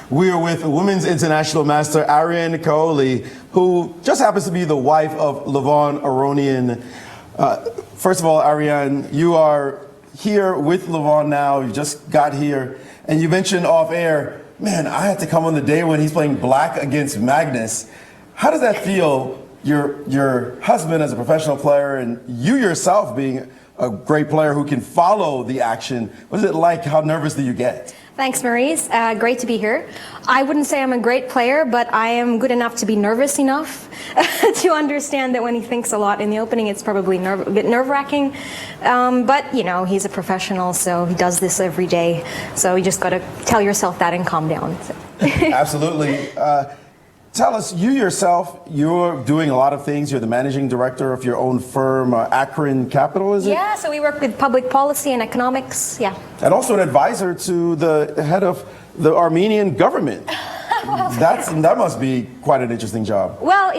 We are with Women's International Master Ariane Kaoli, who just happens to be the wife of Levon Aronian. First of all, Ariane, you are here with Levon now. You just got here, and you mentioned off air, man, I had to come on the day when he's playing black against Magnus. How does that feel? Your husband as a professional player, and you yourself being a great player who can follow the action. What is it like? How nervous do you get? Thanks, Maurice. Great to be here. I wouldn't say I'm a great player, but I am good enough to be nervous enough to understand that when he thinks a lot in the opening, it's probably a bit nerve-wracking. But, you know, he's a professional, so he does this every day. So you just got to tell yourself that and calm down. Absolutely. Tell us, you yourself, you're doing a lot of things. You're the managing director of your own firm, Akron Capital, is it? Yeah, so we work with public policy and economics, yeah. And also an advisor to the head of the Armenian government. That must be quite an interesting job. Well,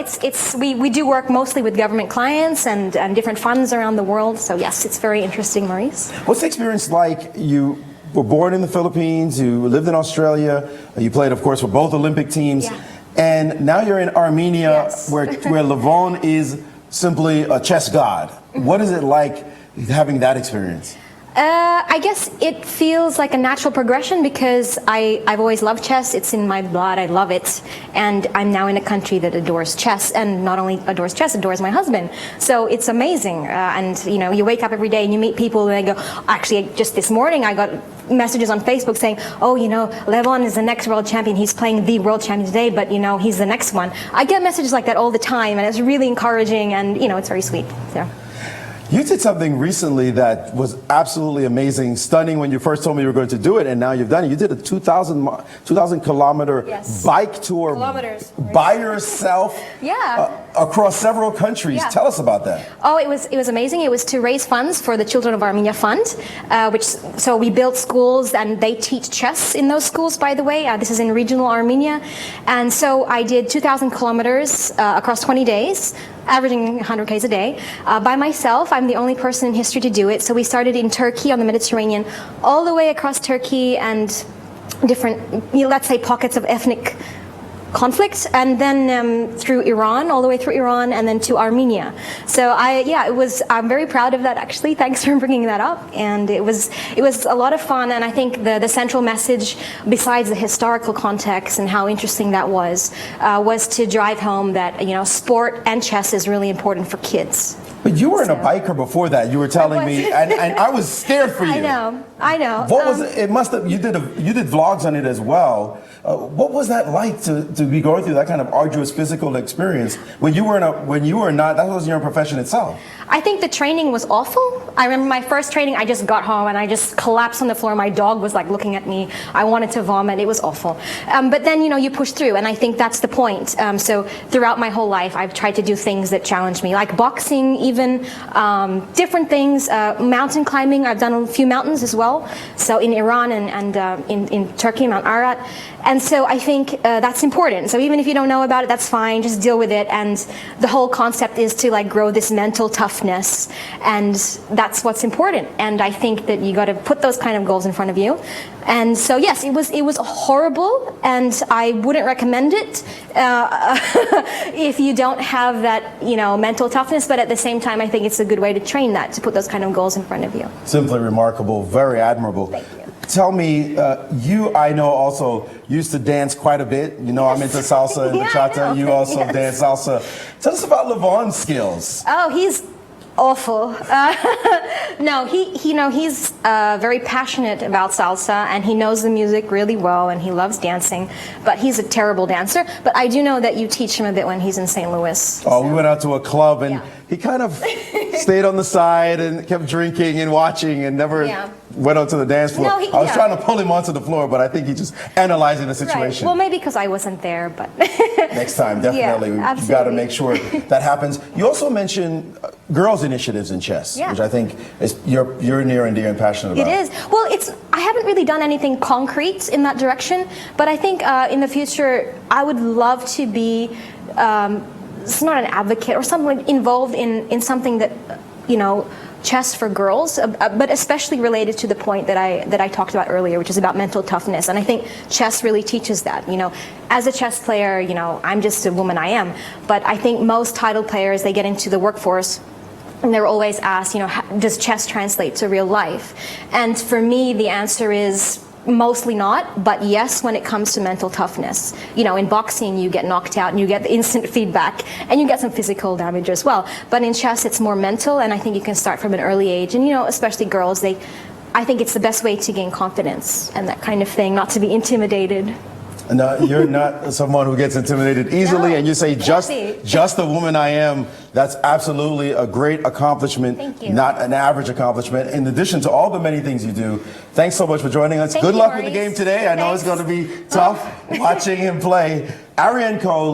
we do work mostly with government clients and different funds around the world. So yes, it's very interesting, Maurice. What's the experience like? You were born in the Philippines, you lived in Australia, you played, of course, for both Olympic teams. Yeah. And now you're in Armenia, Yes. where Levon is simply a chess god. What is it like having that experience? I guess it feels like a natural progression because I've always loved chess. It's in my blood. I love it. And I'm now in a country that adores chess, and not only adores chess, adores my husband. So it's amazing. And, you know, you wake up every day and you meet people and they go, actually, just this morning I got messages on Facebook saying, oh, you know, Levon is the next world champion. He's playing the world champion today, but, you know, he's the next one. I get messages like that all the time, and it's really encouraging, and, you know, it's very sweet. So. You did something recently that was absolutely amazing, stunning when you first told me you were going to do it, and now you've done it. You did a 2,000 kilometer Yes. bike tour by yourself across several countries. Yeah. Tell us about that. Oh, it was amazing. It was to raise funds for the Children of Armenia Fund, so we built schools, and they teach chess in those schools, by the way. This is in regional Armenia. And so I did 2,000 kilometers across 20 days, averaging 100 Ks a day, by myself. I'm the only person in history to do it. So we started in Turkey on the Mediterranean, all the way across Turkey and different, you know, let's say, pockets of ethnic conflict, and then through Iran, all the way through Iran, and then to Armenia. So I'm very proud of that, actually. Thanks for bringing that up. And it was a lot of fun, and I think the central message, besides the historical context and how interesting that was to drive home that, you know, sport and chess is really important for kids. But you were a biker before that. You were telling me, and I was scared for you. I know. What was it? It must have. You did vlogs on it as well. What was that like to be going through that kind of arduous physical experience when you were not? That was your profession itself. I think the training was awful. I remember my first training, I just got home and I just collapsed on the floor. My dog was like looking at me. I wanted to vomit. It was awful. But then, you know, you push through, and I think that's the point. So throughout my whole life, I've tried to do things that challenge me, like boxing, even different things, mountain climbing. I've done a few mountains as well. So in Iran and in Turkey, Mount Ararat. And so I think that's important. So even if you don't know about it, that's fine. Just deal with it. And the whole concept is to like grow this mental toughness, and that's what's important. And I think that you got to put those kind of goals in front of you. And so yes, it was horrible, and I wouldn't recommend it if you don't have that, you know, mental toughness. But at the same time, I think it's a good way to train that, to put those kind of goals in front of you. Simply remarkable, very admirable. Thank you. Tell me, you, I know, also used to dance quite a bit. You know, I'm into salsa and bachata. You also dance salsa. Tell us about Levon's skills. Oh, he's awful. No, he's very passionate about salsa, and he knows the music really well, and he loves dancing, but he's a terrible dancer. But I do know that you teach him a bit when he's in St. Louis. Oh, we went out to a club, and he kind of stayed on the side and kept drinking and watching and never went onto the dance floor. No, I was trying to pull him onto the floor, but I think he's just analyzing the situation. Right. Well, maybe because I wasn't there, but next time, definitely. You got to make sure that happens. You also mentioned girls' initiatives in chess, which I think is you're near and dear and passionate about. It is. Well, I haven't really done anything concrete in that direction, but I think in the future I would love to be it's not an advocate or something, involved in something that, you know, chess for girls, but especially related to the point that I talked about earlier, which is about mental toughness. And I think chess really teaches that. You know, as a chess player, you know, I'm just a woman, I am. But I think most title players, they get into the workforce and they're always asked, you know, does chess translate to real life? And for me, the answer is mostly not, but yes, when it comes to mental toughness. You know, in boxing, you get knocked out and you get the instant feedback and you get some physical damage as well. But in chess, it's more mental, and I think you can start from an early age. And, you know, especially girls, I think it's the best way to gain confidence and that kind of thing, not to be intimidated. No, you're not someone who gets intimidated easily, No, and you say just exactly. the woman I am. That's absolutely a great accomplishment. Thank you. Not an average accomplishment. In addition to all the many things you do, thanks so much for joining us. Thank Good you, luck with the Maurice. game today. I know it's Thanks. going to be tough watching him play. Ariane Cole.